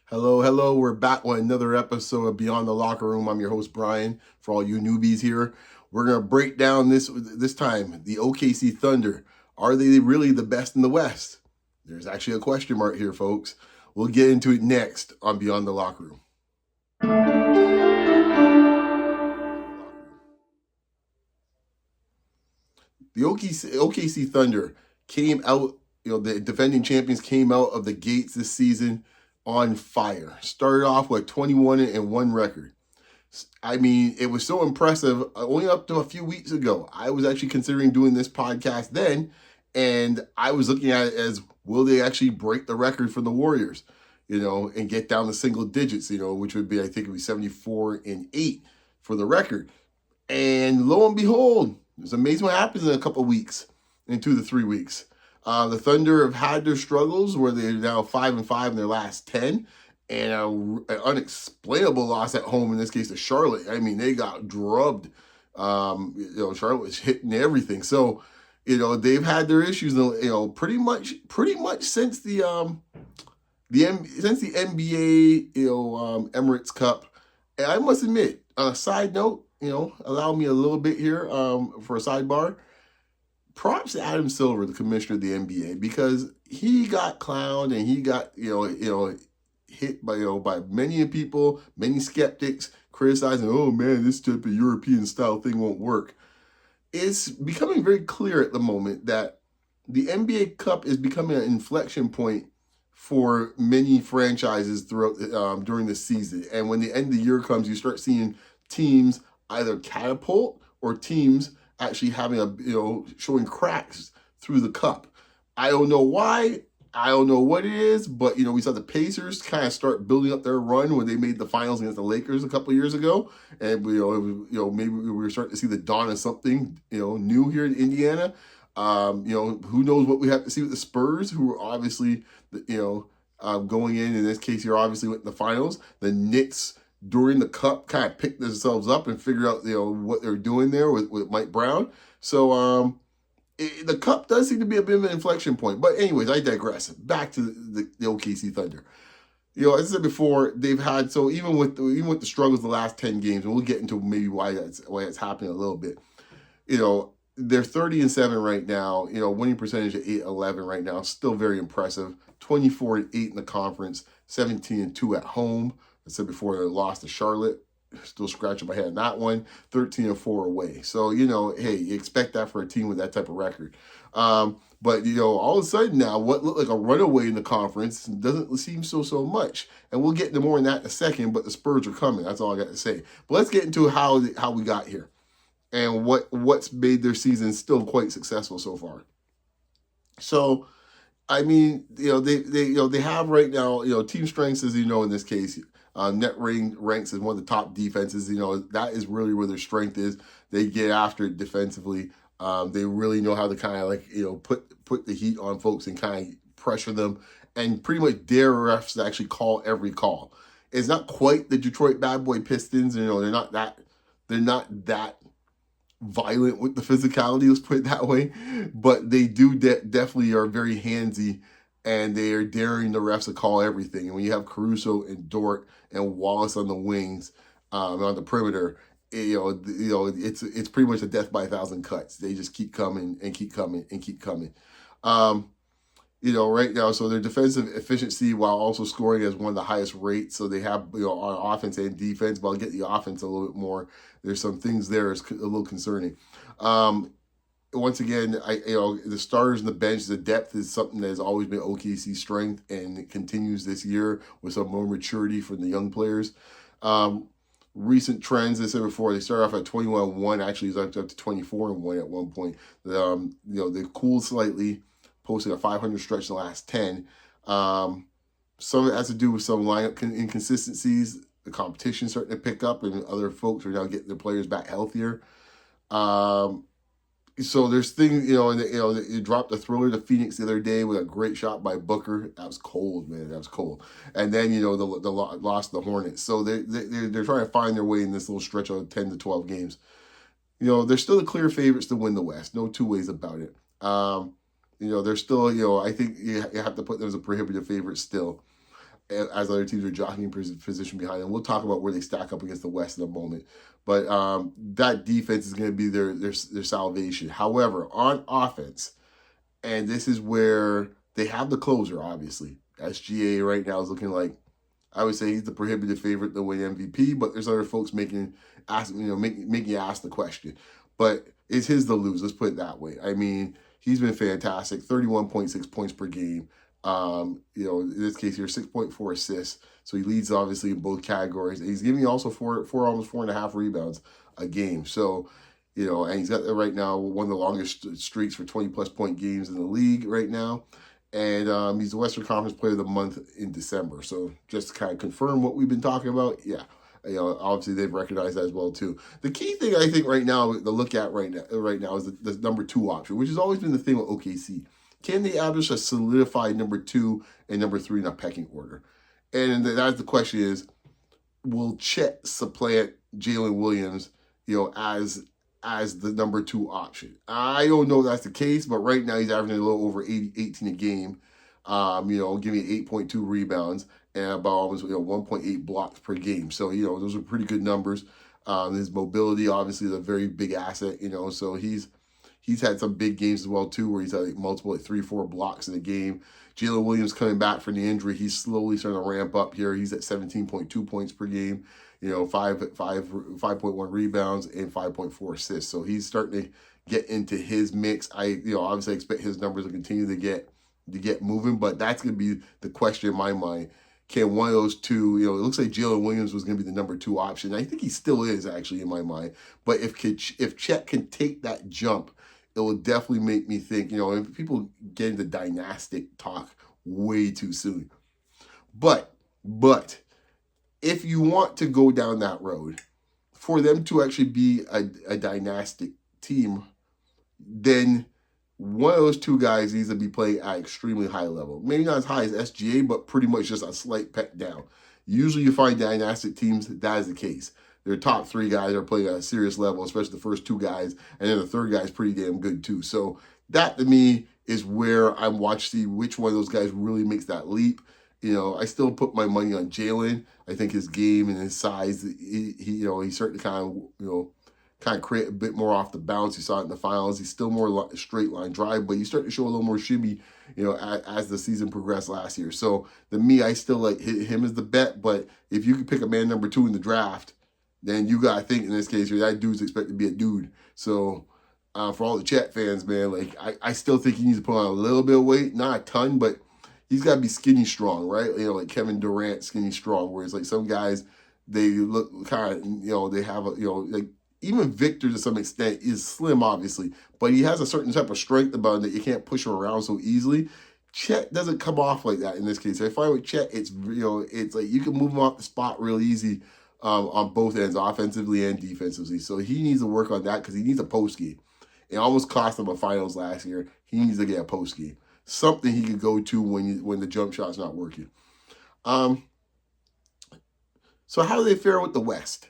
Hello, hello. We're back with another episode of Beyond the Locker Room. I'm your host, Brian. For all you newbies here, we're going to break down this time the OKC Thunder. Are they really the best in the West? There's actually a question mark here, folks. We'll get into it next on Beyond the Locker Room. The OKC Thunder came out, the defending champions came out of the gates this season on fire. Started off with 21-1 record. I mean, it was so impressive. Only up to a few weeks ago, I was actually considering doing this podcast then, and I was looking at it as, will they actually break the record for the Warriors, and get down to single digits, which would be, I think it would be 74-8 for the record. And lo and behold, it's amazing what happens in a couple of weeks, in 2 to 3 weeks. The Thunder have had their struggles where they're now 5-5 in their last 10, and an unexplainable loss at home, in this case to Charlotte. I mean, they got drubbed. Charlotte was hitting everything. So, they've had their issues, pretty much since the NBA, Emirates Cup. And I must admit, on a side note, allow me a little bit here for a sidebar. Props to Adam Silver, the commissioner of the NBA, because he got clowned and he got hit by many people, many skeptics criticizing, oh man, this type of European style thing won't work. It's becoming very clear at the moment that the NBA Cup is becoming an inflection point for many franchises throughout during the season. And when the end of the year comes, you start seeing teams either catapult or teams actually having showing cracks through the cup. I don't know why. I don't know what it is, but we saw the Pacers kind of start building up their run when they made the finals against the Lakers a couple of years ago, and maybe we were starting to see the dawn of something new here in Indiana. Who knows what we have to see with the Spurs, who are obviously going in this case here obviously with the finals. The Knicks during the cup kind of picked themselves up and figured out what they're doing there with Mike Brown. So the cup does seem to be a bit of an inflection point. But anyways, I digress. Back to the OKC Thunder. As I said before, they've had, so even with the struggles the last 10 games, and we'll get into maybe why it's happening a little bit. They're 30-7 right now. Winning percentage at 8-11 right now, still very impressive. 24-8 in the conference, 17-2 at home. I said before, they lost to Charlotte. Still scratching my head on that one. 13-4 away. So, hey, you expect that for a team with that type of record. But, all of a sudden now, what looked like a runaway in the conference doesn't seem so much. And we'll get into more on that in a second, but the Spurs are coming. That's all I got to say. But let's get into how we got here and what's made their season still quite successful so far. So, I mean, they have right now, team strengths, as in this case, net rating ranks as one of the top defenses. That is really where their strength is. They get after it defensively. They really know how to kind of put the heat on folks and kind of pressure them and pretty much dare refs to actually call every call. It's not quite the Detroit Bad Boy Pistons. They're not that violent with the physicality, let's put it that way, but they do definitely are very handsy, and they are daring the refs to call everything. And when you have Caruso and Dort and Wallace on the wings, on the perimeter, it's pretty much a death by 1,000 cuts. They just keep coming and keep coming and keep coming. Right now, so their defensive efficiency while also scoring is one of the highest rates. So they have, on offense and defense, but I'll get the offense a little bit more. There's some things there is a little concerning. Once again, the starters and the bench, the depth is something that has always been OKC's strength, and it continues this year with some more maturity from the young players. Recent trends, as I said before, they started off at 21-1, actually it's up to 24-1 at one point. They cooled slightly, posting a 500 stretch in the last 10. Some of it has to do with some lineup inconsistencies. The competition starting to pick up, and other folks are now getting their players back healthier. So there's things, they dropped a thriller to Phoenix the other day with a great shot by Booker. That was cold, man. That was cold. And then, the lost the Hornets. So they're trying to find their way in this little stretch of 10 to 12 games. They're still the clear favorites to win the West. No two ways about it. They're still, I think you have to put them as a prohibitive favorite still. as other teams are jockeying position behind them. We'll talk about where they stack up against the West in a moment. But that defense is going to be their salvation. However, on offense, and this is where they have the closer, obviously. SGA right now is looking like, I would say he's the prohibitive favorite to win MVP, but there's other folks making you ask the question. But it's his to lose, let's put it that way. I mean, he's been fantastic, 31.6 points per game. In this case here, 6.4 assists. So he leads obviously in both categories. And he's giving you also almost 4.5 rebounds a game. So, and he's got right now one of the longest streaks for 20-plus point games in the league right now. And he's the Western Conference Player of the Month in December. So just to kind of confirm what we've been talking about, yeah. Obviously they've recognized that as well too. The key thing I think right now to look at right now is the number 2 option, which has always been the thing with OKC. Can they establish a solidified number 2 and number 3 in a pecking order? And that's the question is, will Chet supplant Jalen Williams, as the number 2 option? I don't know if that's the case, but right now he's averaging a little over 18 a game, giving 8.2 rebounds and about almost 1.8 blocks per game. So, those are pretty good numbers. His mobility obviously is a very big asset, so he's had some big games as well too, where he's had multiple 3-4 blocks in a game. Jalen Williams coming back from the injury, he's slowly starting to ramp up here. He's at 17.2 points per game, 5.1 rebounds and 5.4 assists. So he's starting to get into his mix. I obviously expect his numbers to continue to get moving, but that's going to be the question in my mind. Can one of those two, it looks like Jalen Williams was going to be the number 2 option. I think he still is actually in my mind. But if Chet can take that jump, it will definitely make me think, and people get into dynastic talk way too soon. But if you want to go down that road, for them to actually be a dynastic team, then one of those 2 guys needs to be playing at extremely high level. Maybe not as high as SGA, but pretty much just a slight peck down. Usually you find dynastic teams, that is the case. Their top 3 guys are playing at a serious level, especially the first 2 guys, and then the third guy is pretty damn good too. So that to me is where I'm watching to see which one of those guys really makes that leap. I still put my money on Jalen. I think his game and his size, he's starting to kind of create a bit more off the bounce. You saw it in the finals. He's still more straight line drive, but he's starting to show a little more shimmy, as the season progressed last year. So to me, I still like him as the bet. But if you could pick a man number 2 in the draft, then you got to think in this case here, that dude's expected to be a dude. So for all the Chet fans, man, I still think he needs to put on a little bit of weight, not a ton, but he's got to be skinny strong, right? Like Kevin Durant, skinny strong, whereas like some guys, they look kind of, they have like even Victor to some extent is slim, obviously, but he has a certain type of strength about him that you can't push him around so easily. Chet doesn't come off like that in this case. I find with Chet, it's like you can move him off the spot real easy. On both ends, offensively and defensively. So he needs to work on that because he needs a post game. It almost cost him a finals last year. He needs to get a post game. Something he could go to when the jump shot's not working. So how do they fare with the West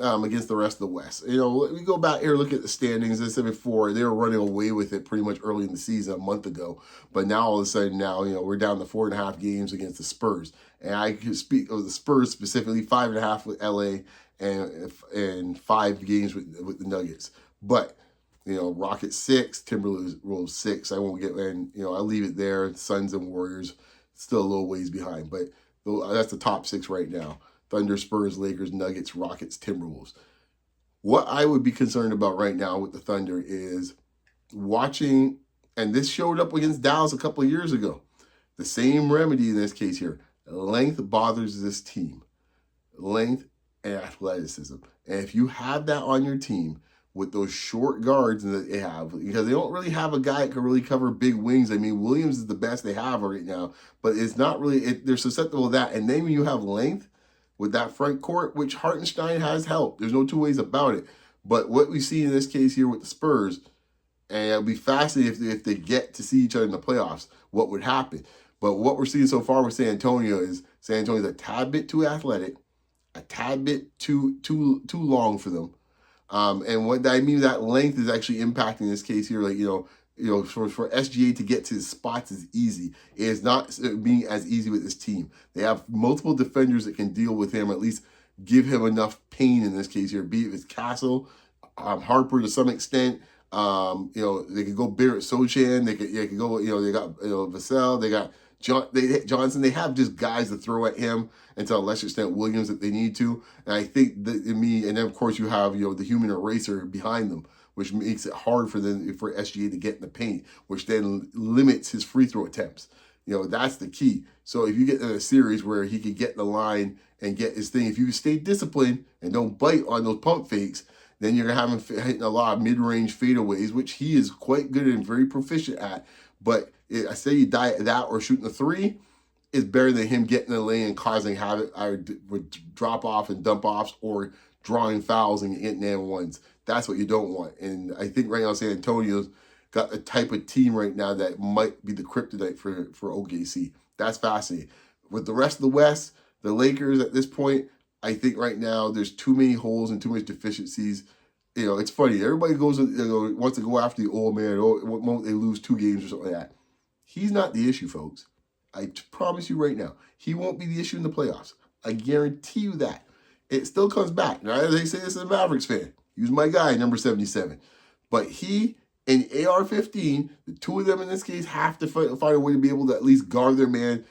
against the rest of the West? We go back here, look at the standings. As I said before, they were running away with it pretty much early in the season a month ago. But now all of a sudden we're down to 4.5 games against the Spurs. And I can speak of the Spurs specifically, 5.5 with LA and 5 games with the Nuggets. But, Rockets 6, Timberwolves 6. I won't get in, I'll leave it there. Suns and Warriors still a little ways behind. But that's the top 6 right now. Thunder, Spurs, Lakers, Nuggets, Rockets, Timberwolves. What I would be concerned about right now with the Thunder is watching, and this showed up against Dallas a couple of years ago. The same remedy in this case here. Length bothers this team. Length and athleticism. And if you have that on your team with those short guards that they have, because they don't really have a guy that can really cover big wings. I mean, Williams is the best they have right now, but it's not really, they're susceptible to that. And then when you have length with that front court, which Hartenstein has helped, there's no 2 ways about it. But what we see in this case here with the Spurs, and it'll be fascinating if they get to see each other in the playoffs, what would happen. But what we're seeing so far with San Antonio is San Antonio's a tad bit too athletic, a tad bit too long for them. And what I mean that length is actually impacting this case here. for SGA to get to his spots is easy. It is not being as easy with this team. They have multiple defenders that can deal with him, or at least give him enough pain in this case here. Be it with Castle, Harper to some extent. They could go Barrett Sochan. They could go. They got Vassell. They got Johnson. They have just guys to throw at him, and to a lesser extent Williams if they need to. And I think that and then of course you have the human eraser behind them, which makes it hard for SGA to get in the paint, which then limits his free throw attempts. That's the key. So if you get in a series where he could get in the line and get his thing, if you stay disciplined and don't bite on those pump fakes, then you're going to have him hitting a lot of mid-range fadeaways, which he is quite good and very proficient at. But I say you die at that or shooting a three is better than him getting in the lane and causing havoc with drop-off and dump-offs or drawing fouls and getting and ones. That's what you don't want. And I think right now San Antonio's got the type of team right now that might be the kryptonite for OKC. That's fascinating. With the rest of the West, the Lakers at this point, I think right now there's too many holes and too much deficiencies. It's funny. Everybody wants to go after the old man. What moment they lose 2 games or something like that. He's not the issue, folks. I promise you right now. He won't be the issue in the playoffs. I guarantee you that. It still comes back. Now, they say this as a Mavericks fan. He was my guy, number 77. But he and AR-15, the two of them in this case, have to find a way to be able to at least guard their man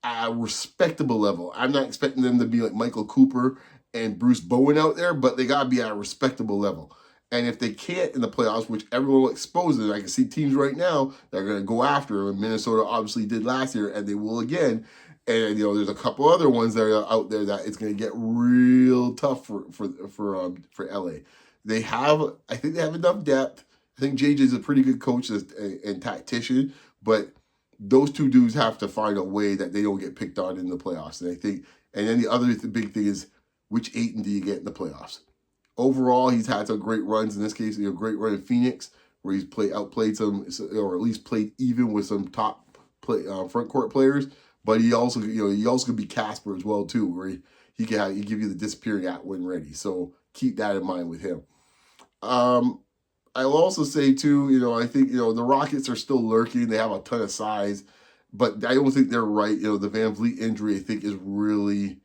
at a respectable level. I'm not expecting them to be like Michael Cooper and Bruce Bowen out there, but they got to be at a respectable level. And if they can't in the playoffs, which everyone will expose it, I can see teams right now that are going to go after them. Minnesota obviously did last year, and they will again. And there's a couple other ones that are out there that it's going to get real tough for LA. I think they have enough depth. I think JJ's a pretty good coach and tactician, but those two dudes have to find a way that they don't get picked on in the playoffs. And then the big thing is, which Ayton do you get in the playoffs? Overall, he's had some great runs. In this case, a great run in Phoenix, where he's outplayed some, or at least played even with some top front court players. But he also could be Casper as well too, where he can give you the disappearing at when ready. So keep that in mind with him. I will also say too, I think the Rockets are still lurking. They have a ton of size, but I don't think they're right. The Van Vliet injury I think is really,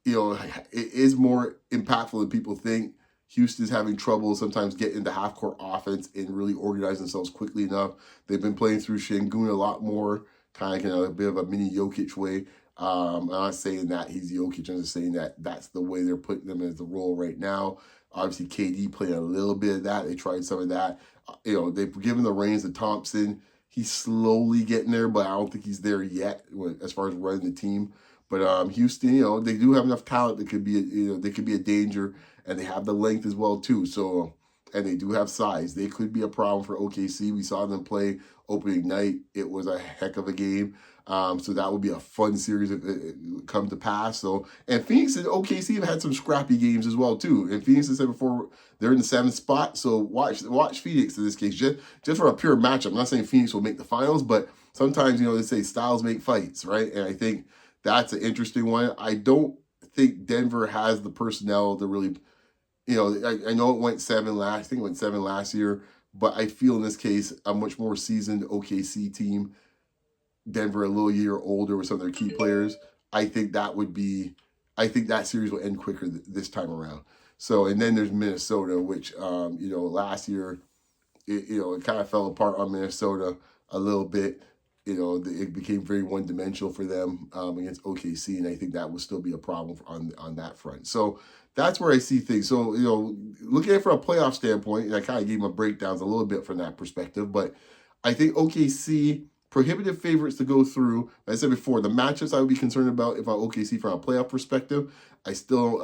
it is more impactful than people think. Houston's having trouble sometimes getting into half-court offense and really organizing themselves quickly enough. They've been playing through Şengün a lot more, kind of a bit of a mini Jokic way. I'm not saying that he's Jokic. I'm just saying that that's the way they're putting them as the role right now. Obviously, KD played a little bit of that. They tried some of that. They've given the reins to Thompson. He's slowly getting there, but I don't think he's there yet as far as running the team. But Houston, they do have enough talent that could be, they could be a danger, and they have the length as well too. So, and they do have size. They could be a problem for OKC. We saw them play opening night. It was a heck of a game. So that would be a fun series if it come to pass. So, and Phoenix and OKC have had some scrappy games as well too. And Phoenix, I said before, they're in the 7th spot. So watch Phoenix in this case, just for a pure matchup. I'm not saying Phoenix will make the finals, but sometimes they say styles make fights, right? And I think that's an interesting one. I don't think Denver has the personnel to really, I know it went 7 last. I think it went 7 last year, but I feel in this case a much more seasoned OKC team. Denver a little year older with some of their key players. I think that series will end quicker this time around. So, and then there's Minnesota, which last year it kind of fell apart on Minnesota a little bit. It became very one-dimensional for them against OKC, and I think that will still be a problem on that front. So that's where I see things. So, looking at it from a playoff standpoint, and I kind of gave my breakdowns a little bit from that perspective, but I think OKC, prohibitive favorites to go through. As I said before, the matchups I would be concerned about if I'm OKC from a playoff perspective. I still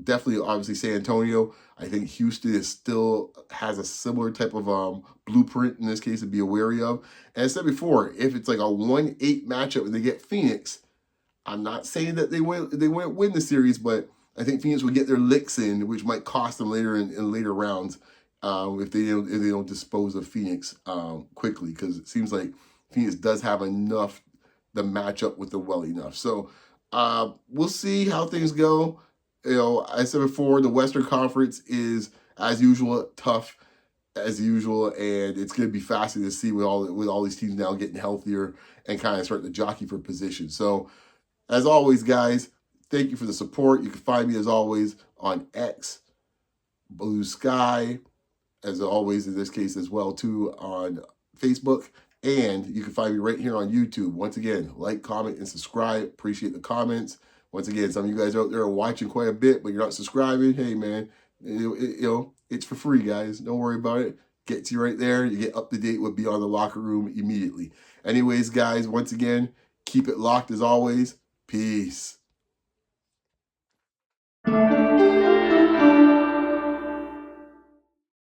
definitely, obviously, San Antonio. I think Houston still has a similar type of blueprint in this case to be wary of. And as I said before, if it's like a 1-8 matchup and they get Phoenix, I'm not saying that they won't win the series, but I think Phoenix will get their licks in, which might cost them later in later rounds if they don't dispose of Phoenix quickly, because it seems like Phoenix does have enough to match up with them well enough. So we'll see how things go. I said before, the Western Conference is, as usual, tough. as usual, and it's going to be fascinating to see with all these teams now getting healthier and kind of starting to jockey for position. So, as always, guys, thank you for the support. You can find me as always on X, Blue Sky, as always in this case as well too on Facebook, and you can find me right here on YouTube. Once again, like, comment, and subscribe. Appreciate the comments. Once again, some of you guys out there are watching quite a bit, but you're not subscribing. Hey, man, it's for free, guys. Don't worry about it. Gets you right there. You get up to date with Beyond the Locker Room immediately. Anyways, guys, once again, keep it locked as always. Peace.